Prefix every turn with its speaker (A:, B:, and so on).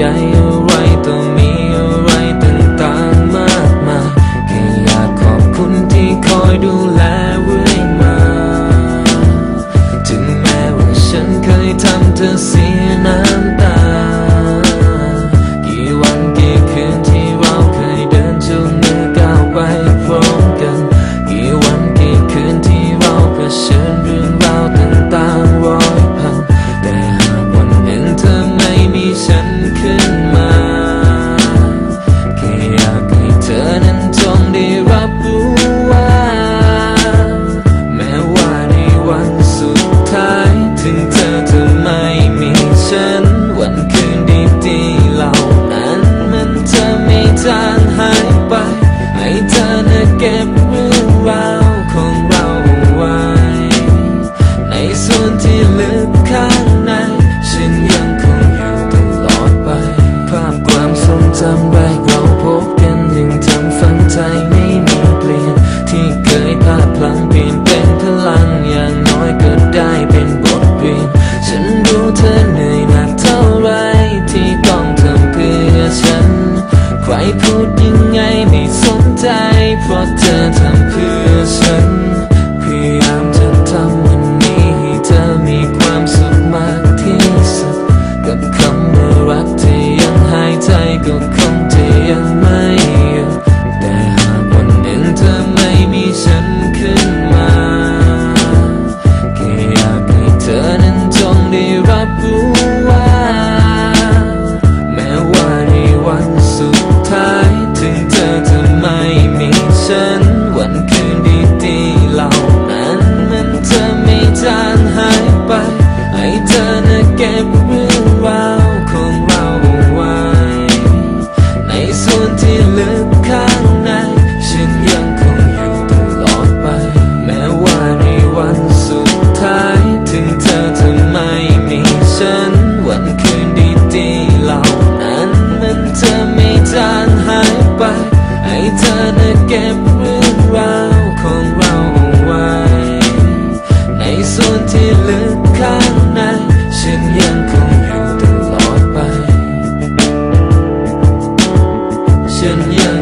A: อะไรต้องมีอะไรต่างๆมากมายแค่อยากขอบคุณที่คอยดูแลเรื่อยมาถึงแม้ว่าฉันเคยทำเธอเสียน้ำตากี่วันกี่คืนที่เราเคยเดินจูงมือก้าวไปพร้อมกันกี่วันกี่คืนที่เราเผชิญเรื่องราวต่างๆร้อยพันแต่หากวันหนึ่งเธอไม่มีฉันขึ้นมาแค่อยากให้เธอนั้นจงได้รับรู้ว่าแม้ว่าในวันสุดท้ายถึงเธอจะไม่มีฉันวันคืนดีๆเหล่านั้นมันจะไม่จางหายไปให้เธอน่ะเก็บเรื่องราวของเราไว้ในส่วนที่ลึกข้างในฉันยังคงอยู่ตลอดไปภาพความทรงจำแรกเราพบกันยังจำฝังใจไม่มีเปลี่ยนที่เคยพลาดพลั้งเปลี่ยนเป็นพลังอย่างน้อยก็ได้เป็นบทเรียนฉันรู้เธอเหนื่อยหนักเท่าไรที่ต้องทำเพื่อฉันใครพูดยังไงไม่สนใจเพราะเธอทำเพื่อฉันพยายามจะทำวันนี้ให้เธอมีความสุขมากที่สุดกับคำว่ารักที่ยังหายใจก็คงจะยังไม่หยุดแต่หากวันหนึ่งเธอไม่มีฉันขึ้นมาแค่อยากให้เธอนั้นจงได้รับรู้ว่าแม้ว่าในวันสุดท้ายถึงเธอจะไม่มีฉันวันคืนดีๆเหล่านั้นมันจะไม่จางหายไปให้เธอน่ะเก็บเรื่องราวของเราไว้ในส่วนที่ลึกข้างในฉันยังคงอยู่ตลอดไปแม้ว่าในวันสุดท้ายถึงเธอจะไม่มีฉันวันคืนดีๆเหล่านั้นมันจะไม่จางหายไปให้เธอน่ะเก็บเรื่องราวของเราไว้ในส่วนที่ลึกข้างในฉันยังคงอยู่ตลอดไปฉันยัง